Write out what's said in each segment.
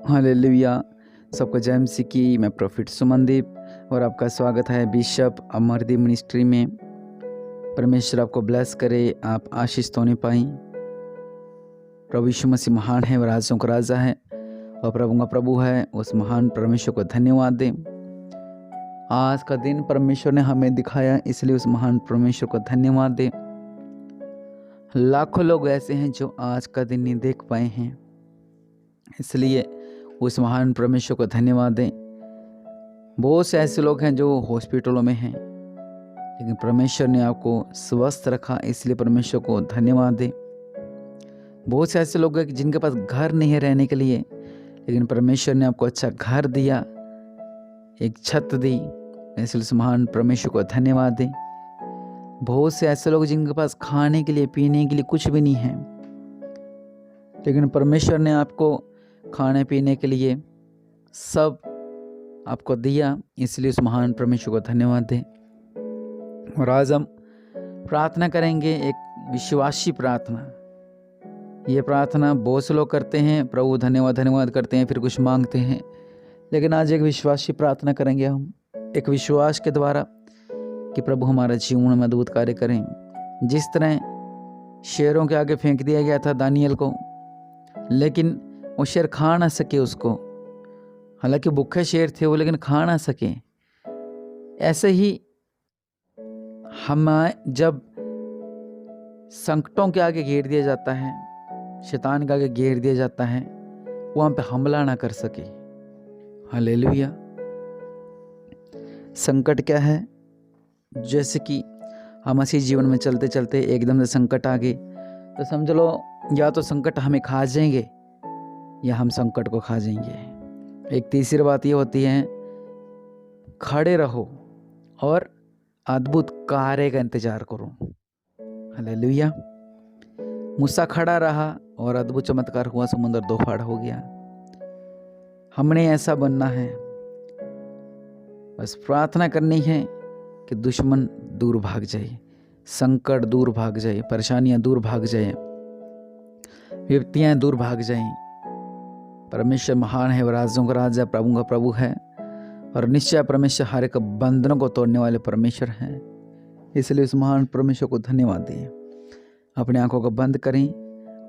Hallelujah. सबको जय मसीह की। मैं प्रोफेट सुमनदीप और आपका स्वागत है बिशप अमरदीप मिनिस्ट्री में। परमेश्वर आपको ब्लेस करे, आप आशीष तो नहीं पाई। प्रभु यीशु मसीह महान है, वह राजों का राजा है और प्रभु का प्रभु है। उस महान परमेश्वर को धन्यवाद दें। आज का दिन परमेश्वर ने हमें दिखाया, इसलिए उस महान परमेश्वर को धन्यवाद दें। लाखों लोग ऐसे हैं जो आज का दिन नहीं देख पाए हैं, इसलिए उस महान परमेश्वर को धन्यवाद दें। बहुत से ऐसे लोग हैं जो हॉस्पिटलों में हैं, लेकिन परमेश्वर ने आपको स्वस्थ रखा, इसलिए परमेश्वर को धन्यवाद दें। बहुत से ऐसे लोग हैं जिनके पास घर नहीं है रहने के लिए, लेकिन परमेश्वर ने आपको अच्छा घर दिया, एक छत दी, इसलिए उस महान परमेश्वर को धन्यवाद दें। बहुत से ऐसे लोग जिनके पास खाने के लिए पीने के लिए कुछ भी नहीं है, लेकिन परमेश्वर ने आपको खाने पीने के लिए सब आपको दिया, इसलिए उस महान परमेश्वर को धन्यवाद दें। और आज हम प्रार्थना करेंगे, एक विश्वासी प्रार्थना। ये प्रार्थना बहुत से लोग करते हैं, प्रभु धन्यवाद धन्यवाद करते हैं, फिर कुछ मांगते हैं, लेकिन आज एक विश्वासी प्रार्थना करेंगे हम, एक विश्वास के द्वारा कि प्रभु हमारा जीवन में अद्भुत कार्य करें। जिस तरह शेरों के आगे फेंक दिया गया था दानियल को, लेकिन वो शेर खा ना सके उसको, हालांकि भूखे शेर थे वो, लेकिन खा ना सके। ऐसे ही हम जब संकटों के आगे घेर दिया जाता है, शैतान के आगे घेर दिया जाता है, वो हम पे हमला ना कर सके। हालेलुया। संकट क्या है? जैसे कि हम इसी जीवन में चलते चलते एकदम से संकट आ गए, तो समझ लो या तो संकट हमें खा जाएंगे या हम संकट को खा जाएंगे। एक तीसरी बात ये होती है, खड़े रहो और अद्भुत कार्य का इंतजार करो। हालेलुया। मूसा खड़ा रहा और अद्भुत चमत्कार हुआ, समुद्र दो फाड़ हो गया। हमने ऐसा बनना है, बस प्रार्थना करनी है कि दुश्मन दूर भाग जाए, संकट दूर भाग जाए, परेशानियां दूर भाग जाए, विपत्तियां दूर भाग जाएं। परमेश्वर महान है, वह राजों का राजा, प्रभु का प्रभु है, और निश्चय परमेश्वर हर एक बंधनों को तोड़ने वाले परमेश्वर हैं। इसलिए उस महान परमेश्वर को धन्यवाद दें। अपनी आंखों को बंद करें,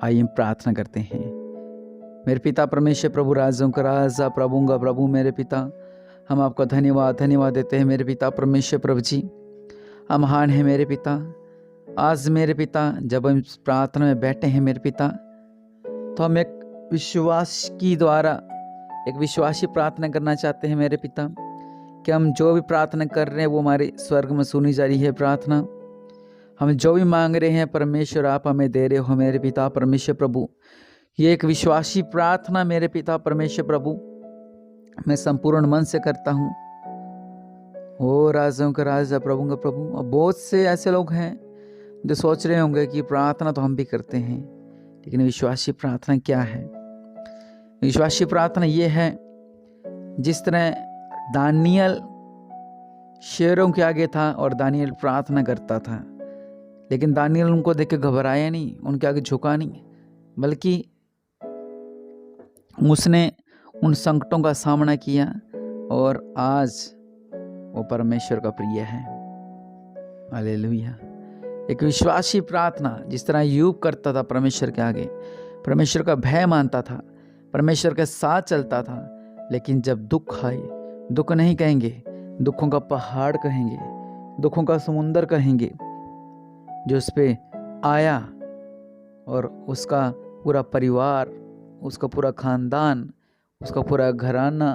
आइए प्रार्थना करते हैं। मेरे पिता परमेश्वर, प्रभु राजों का राजा, प्रभु का प्रभु, मेरे पिता, हम आपको धन्यवाद देते हैं। मेरे पिता परमेश्वर प्रभु जी, हम महान है मेरे पिता। आज मेरे पिता जब हम प्रार्थना में बैठे हैं मेरे पिता, तो हम एक विश्वास की द्वारा एक विश्वासी प्रार्थना करना चाहते हैं मेरे पिता, कि हम जो भी प्रार्थना कर रहे हैं वो हमारे स्वर्ग में सुनी जा रही है प्रार्थना। हम जो भी मांग रहे हैं परमेश्वर आप हमें दे रहे हो मेरे पिता परमेश्वर प्रभु। ये एक विश्वासी प्रार्थना मेरे पिता परमेश्वर प्रभु मैं संपूर्ण मन से करता हूँ। ओ राजाओं का राजा, प्रभु का प्रभु। और बहुत से ऐसे लोग हैं जो सोच रहे होंगे कि प्रार्थना तो हम भी करते हैं, लेकिन विश्वासी प्रार्थना क्या है? विश्वासी प्रार्थना ये है, जिस तरह दानियल शेरों के आगे था और दानियल प्रार्थना करता था, लेकिन दानियल उनको देख के घबराया नहीं, उनके आगे झुका नहीं, बल्कि उसने उन संकटों का सामना किया और आज वो परमेश्वर का प्रिय है। हालेलुया। एक विश्वासी प्रार्थना, जिस तरह यूब करता था परमेश्वर के आगे, परमेश्वर का भय मानता था, परमेश्वर के साथ चलता था, लेकिन जब दुख आए, दुख नहीं कहेंगे, दुखों का पहाड़ कहेंगे, दुखों का समुंदर कहेंगे, जो उस पे आया और उसका पूरा परिवार, उसका पूरा खानदान, उसका पूरा घराना,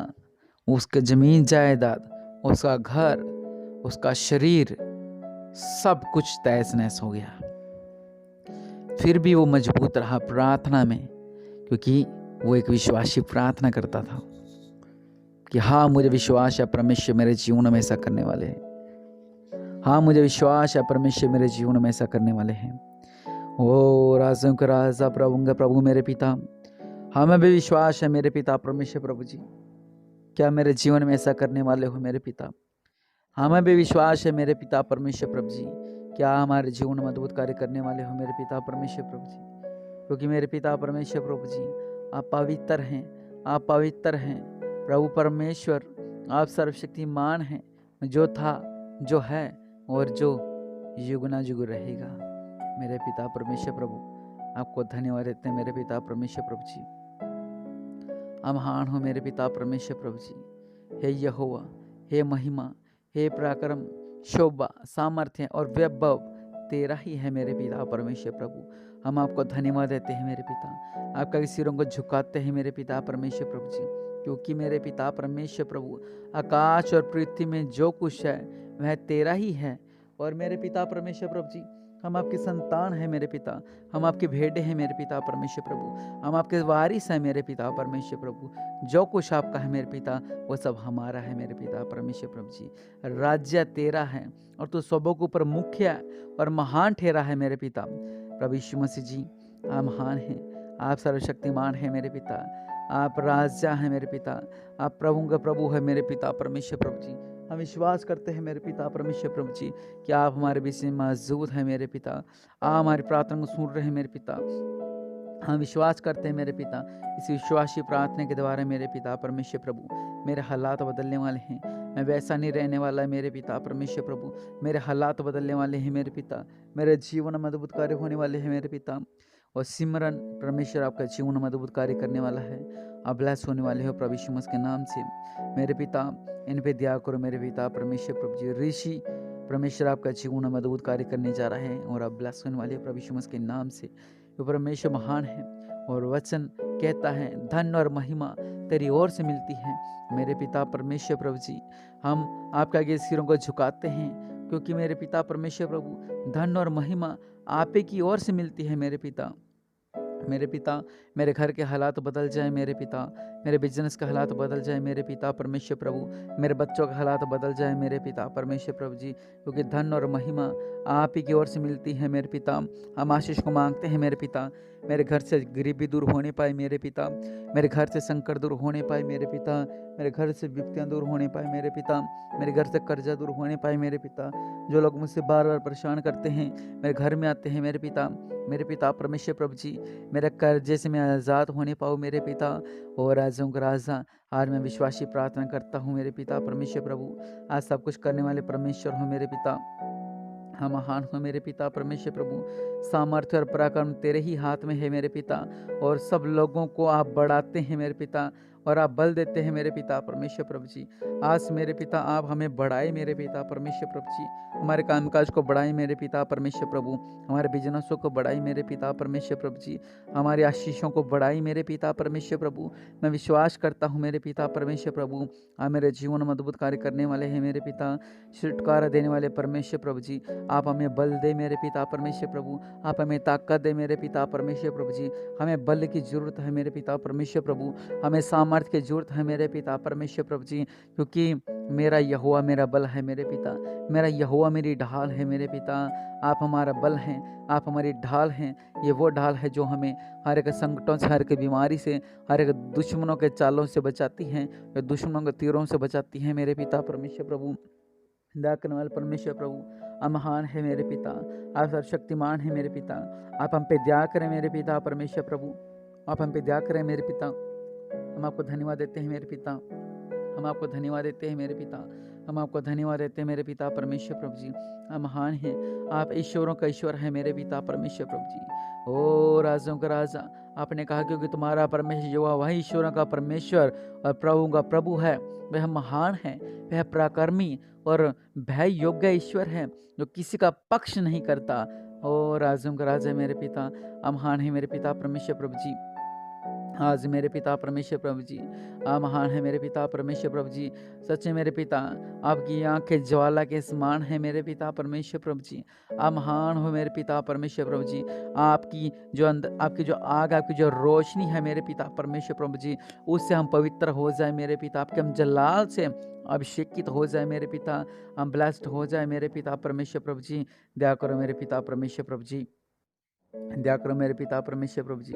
उसके जमीन जायदाद, उसका घर, उसका शरीर, सब कुछ तहस नहस हो गया, फिर भी वो मजबूत रहा प्रार्थना में, क्योंकि वो एक विश्वासी प्रार्थना करता था कि हाँ मुझे विश्वास है परमेश्वर मेरे जीवन में ऐसा करने वाले हैं। हाँ मुझे विश्वास है परमेश्वर मेरे जीवन में ऐसा करने वाले हैं। ओ राजों का राजा, प्रभु का प्रभु, मेरे पिता, हमें भी विश्वास है मेरे पिता परमेश्वर प्रभु जी, क्या मेरे जीवन में ऐसा करने वाले हो मेरे पिता। हमें भी विश्वास है मेरे पिता परमेश्वर प्रभु जी, क्या हमारे जीवन में अद्भुत कार्य करने वाले हो मेरे पिता परमेश्वर प्रभु जी, क्योंकि मेरे पिता परमेश्वर प्रभु जी आप पवित्र हैं, आप पवित्र हैं। प्रभु परमेश्वर, आप सर्वशक्तिमान हैं, जो था, जो है और जो युगना युग रहेगा। मेरे पिता परमेश्वर प्रभु, आपको धन्यवाद देते हैं मेरे पिता परमेश्वर प्रभु जी। आप महान हो मेरे पिता परमेश्वर प्रभु जी। हे यहोवा, हे महिमा, हे पराक्रम, शोभा, सामर्थ्य और वैभव तेरा ही है मेरे पिता परमेश्वर प्रभु। हम आपको धन्यवाद देते हैं मेरे पिता, आपका सिरों को झुकाते हैं मेरे पिता परमेश्वर प्रभु जी, क्योंकि मेरे पिता परमेश्वर प्रभु आकाश और पृथ्वी में जो कुछ है वह तेरा ही है। और मेरे पिता परमेश्वर प्रभु जी, हम आपकी संतान हैं मेरे पिता, हम आपके भेड़े हैं मेरे पिता परमेश्वर प्रभु, हम आपके वारिस हैं मेरे पिता परमेश्वर प्रभु। जो कुछ आपका है मेरे पिता, वो सब हमारा है मेरे पिता परमेश्वर प्रभु जी। राज्य तेरा है और तू सबों के ऊपर मुख्य और महान ठहरा है मेरे पिता प्रभु यीशु मसीह जी। आप महान हैं, आप सर्वशक्तिमान हैं मेरे पिता, आप राजा हैं मेरे पिता, आप प्रभु का प्रभु है मेरे पिता परमेश्वर प्रभु जी। हम विश्वास करते हैं मेरे पिता परमेश्वर प्रभु जी कि आप हमारे बीच में मौजूद हैं मेरे पिता, आप हमारी प्रार्थना को सुन रहे हैं मेरे पिता। हम विश्वास करते हैं मेरे पिता, इस विश्वासी प्रार्थना के द्वारा मेरे पिता परमेश्वर प्रभु मेरे हालात बदलने वाले हैं। मैं वैसा नहीं रहने वाला है मेरे पिता परमेश्वर प्रभु, मेरे हालात बदलने वाले हैं मेरे पिता, मेरे जीवन में अद्भुत कार्य होने वाले हैं मेरे पिता। और सिमरन परमेश्वर आपका जीवन में अद्भुत कार्य करने वाला है, आप ब्लेस होने वाले हो प्रभु यीशु मसीह के नाम से मेरे पिता। इन पे दया करो मेरे पिता परमेश्वर प्रभु जी। ऋषि परमेश्वर आपका जीवन में अद्भुत कार्य करने जा रहे हैं और आप ब्लेस होने वाले हो प्रभु यीशु मसीह के नाम से। वो परमेश्वर महान है और वचन कहता है धन और महिमा तेरी ओर से मिलती है मेरे पिता परमेश्वर प्रभु जी। हम आपके आगे सिरों को झुकाते हैं, क्योंकि मेरे पिता परमेश्वर प्रभु धन और महिमा आप ही की ओर से मिलती है मेरे पिता। मेरे पिता, मेरे घर के हालात बदल जाए मेरे पिता, मेरे बिजनेस के हालात बदल जाए मेरे पिता परमेश्वर प्रभु, मेरे बच्चों के हालात बदल जाए मेरे पिता परमेश्वर प्रभु जी, क्योंकि धन और महिमा आप ही की ओर से मिलती है मेरे पिता। हम आशीष को मांगते हैं मेरे पिता, मेरे घर से गरीबी दूर होने पाए मेरे पिता, मेरे घर से संकट दूर होने पाए मेरे पिता, मेरे घर से विपत्तियाँ दूर होने पाए मेरे पिता, मेरे घर से कर्जा दूर होने पाए मेरे पिता। जो लोग मुझसे बार बार परेशान करते हैं मेरे घर में आते हैं मेरे पिता परमेश्वर प्रभु जी, मेरे कर्जे से मैं आज़ाद होने पाऊँ मेरे पिता। और राजों का राजा, आज मैं विश्वासी प्रार्थना करता हूँ मेरे पिता परमेश्वर प्रभु, आज सब कुछ करने वाले परमेश्वर हो मेरे पिता। हाँ महान हो मेरे पिता परमेश्वर प्रभु, सामर्थ्य और पराक्रम तेरे ही हाथ में है मेरे पिता, और सब लोगों को आप बढ़ाते हैं मेरे पिता और आप बल देते हैं मेरे पिता परमेश्वर प्रभु जी। आज मेरे पिता आप हमें बढ़ाए मेरे पिता परमेश्वर प्रभु जी, हमारे कामकाज को बढ़ाए मेरे पिता परमेश्वर प्रभु, हमारे बिजनेसों को बढ़ाई मेरे पिता परमेश्वर प्रभु जी, हमारी आशीषों को बढ़ाई मेरे पिता परमेश्वर प्रभु। मैं विश्वास करता हूँ मेरे पिता परमेश्वर प्रभु, आप मेरे जीवन में अद्भुत कार्य करने वाले हैं मेरे पिता, छुटकारा देने वाले परमेश्वर प्रभु जी। आप हमें बल दे मेरे पिता परमेश्वर प्रभु, आप हमें ताकत दे मेरे पिता परमेश्वर प्रभु जी। हमें बल की जरूरत है मेरे पिता परमेश्वर प्रभु, हमें सामर्थ्य की जरूरत है मेरे पिता परमेश्वर प्रभु जी, क्योंकि मेरा यहोवा मेरा बल है मेरे पिता, मेरा यहोवा मेरी ढाल है मेरे पिता। आप हमारा बल हैं, आप हमारी ढाल हैं। ये वो ढाल है जो हमें हर एक संकटों से, हर एक बीमारी से, हर एक दुश्मनों के चालों से बचाती हैं, जो दुश्मनों के तीरों से बचाती हैं मेरे पिता परमेश्वर प्रभु। दया करने वाले परमेश्वर प्रभु, आप महान है मेरे पिता, आप सर्वशक्तिमान है मेरे पिता। आप हम पे दया करें मेरे पिता परमेश्वर प्रभु, आप हम पे दया करें मेरे पिता। हम आपको धन्यवाद देते हैं मेरे पिता, हम आपको धन्यवाद देते हैं मेरे पिता, हम आपको धन्यवाद देते हैं मेरे पिता परमेश्वर प्रभु जी। आप महान हैं, आप ईश्वरों का ईश्वर है मेरे पिता परमेश्वर प्रभु जी। ओ राजों का राजा, आपने कहा क्योंकि तुम्हारा परमेश्वर जो वही ईश्वरों का परमेश्वर और प्रभु का प्रभु है, वह महान है, वह पराक्रमी और भय योग्य ईश्वर है, जो किसी का पक्ष नहीं करता। ओ राजों का राजा मेरे पिता, आप महान है मेरे पिता परमेश्वर प्रभु जी। आज मेरे पिता परमेश्वर प्रभु जी, आप महान है मेरे पिता परमेश्वर प्रभु जी। सच है मेरे पिता, आपकी आंखें ज्वाला के समान है मेरे पिता परमेश्वर प्रभु जी। आप महान हो मेरे पिता परमेश्वर प्रभु जी। आपकी जो आग, आपकी जो रोशनी है मेरे पिता परमेश्वर प्रभु जी, उससे हम पवित्र हो जाए मेरे पिता, आपके हम जलाल से अभिषेकित हो जाए मेरे पिता, हम ब्लेस्ड हो जाए मेरे पिता परमेश्वर प्रभु जी। दया करो मेरे पिता परमेश्वर प्रभु जी, दया करो मेरे पिता परमेश्वर प्रभु जी,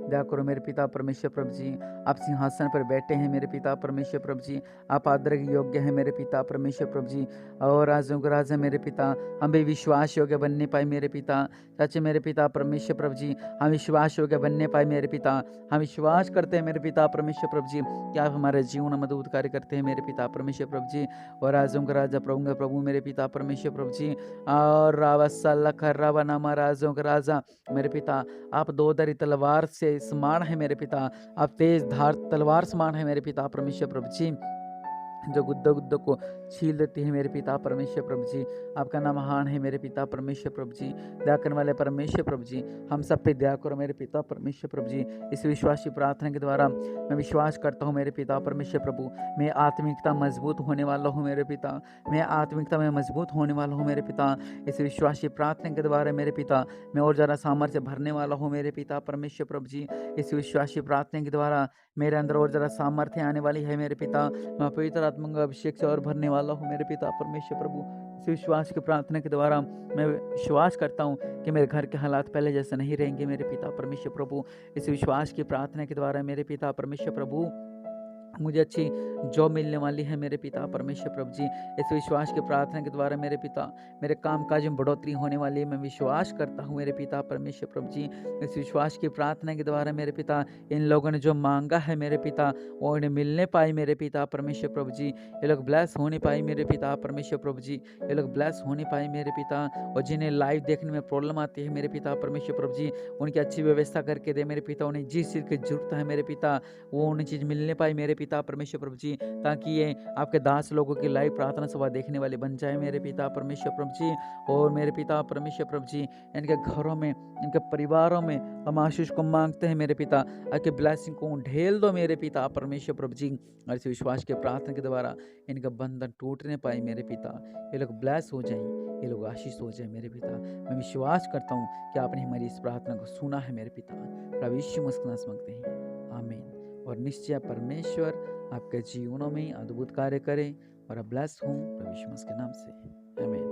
दया करो मेरे पिता परमेश्वर प्रभु जी। आप सिंहासन पर बैठे हैं मेरे पिता परमेश्वर प्रभु जी, आप आदर के योग्य हैं मेरे पिता परमेश्वर प्रभु जी। और राजों का राजा मेरे पिता, हम भी विश्वास योग्य बनने पाए मेरे पिता। सच्चे मेरे पिता परमेश्वर प्रभु जी, हम विश्वास योग्य बनने पाए मेरे पिता। हम विश्वास करते हैं मेरे पिता परमेश्वर प्रभु जी कि आप हमारे जीवन में अद्भुत कार्य करते हैं मेरे पिता परमेश्वर प्रभु जी। और राजों का राजा प्रभु का प्रभु मेरे पिता परमेश्वर प्रभु जी। और रावसल्ला खर्रावा नामा राजों का राजा मेरे पिता, आप दो धरी तलवार से समान है मेरे पिता, आप तेज धार तलवार समान है मेरे पिता परमेश्वर प्रभु जी, जो गुद्दो गुद्दो को छील देती है मेरे पिता परमेश्वर प्रभु जी। आपका नाम महान है मेरे पिता परमेश्वर प्रभु जी। दया करने वाले परमेश्वर प्रभु जी, हम सब पे दया करो मेरे पिता परमेश्वर प्रभु जी। इस विश्वासी प्रार्थना के द्वारा मैं विश्वास करता हूँ मेरे पिता परमेश्वर प्रभु, मैं आत्मिकता मजबूत होने वाला हूँ मेरे पिता, मैं आत्मिकता में मजबूत होने वाला हूँ मेरे पिता। इस विश्वासी प्रार्थना के द्वारा मेरे पिता मैं और ज़्यादा सामर्थ्य भरने वाला हूँ मेरे पिता परमेश्वर प्रभु जी। इस विश्वासी प्रार्थना के द्वारा मेरे अंदर और ज़्यादा सामर्थ्य आने वाली है मेरे पिता। मैं पवित्र आत्मा का अभिषेक से और भरने वाला हूँ मेरे पिता परमेश्वर प्रभु। इस विश्वास की प्रार्थना के द्वारा मैं विश्वास करता हूँ कि मेरे घर के हालात पहले जैसे नहीं रहेंगे मेरे पिता परमेश्वर प्रभु। इस विश्वास की प्रार्थना के द्वारा मेरे पिता परमेश्वर प्रभु मुझे अच्छी जॉब मिलने वाली है मेरे पिता परमेश्वर प्रभु जी। इस विश्वास की प्रार्थना के द्वारा मेरे पिता मेरे काम काज में बढ़ोतरी होने वाली है, मैं विश्वास करता हूँ मेरे पिता परमेश्वर प्रभु जी। इस विश्वास की प्रार्थना के द्वारा मेरे पिता इन लोगों ने जो मांगा है मेरे पिता वो इन्हें मिलने पाई मेरे पिता परमेश्वर प्रभु जी। ये लोग ब्लेस होने पाए मेरे पिता परमेश्वर प्रभु जी, ये लोग ब्लेस होने पाए मेरे पिता। और जिन्हें लाइव देखने में प्रॉब्लम आती है मेरे पिता परमेश्वर प्रभु जी, उनकी अच्छी व्यवस्था करके दे मेरे पिता। उन्हें जिस चीज़ की जरूरत है मेरे पिता वो उन्हें चीज़ मिलने पाए मेरे पिता परमेश्वर प्रभु जी, ताकि ये आपके दास लोगों की लाइव प्रार्थना सभा देखने वाले बन जाए मेरे पिता परमेश्वर प्रभु जी। और मेरे पिता परमेश्वर प्रभु जी, इनके घरों में इनके परिवारों में हम आशीष को मांगते हैं मेरे पिता, आपके ब्लेसिंग को ढेल दो मेरे पिता परमेश्वर प्रभु जी। और इस विश्वास के प्रार्थना के द्वारा इनका बंधन टूटने पाए मेरे पिता, ये लोग ब्लेस हो जाए, ये लोग आशीष हो जाए मेरे पिता। मैं विश्वास करता हूँ कि आपने हमारी इस प्रार्थना को सुना है मेरे पिता। प्रभु यीशु मसीह के नाम से मांगते हैं, आमीन। और निश्चय परमेश्वर आपके जीवनों में अद्भुत कार्य करें और ब्लेस हूँ प्रभु यीशु मसीह के नाम से, आमीन।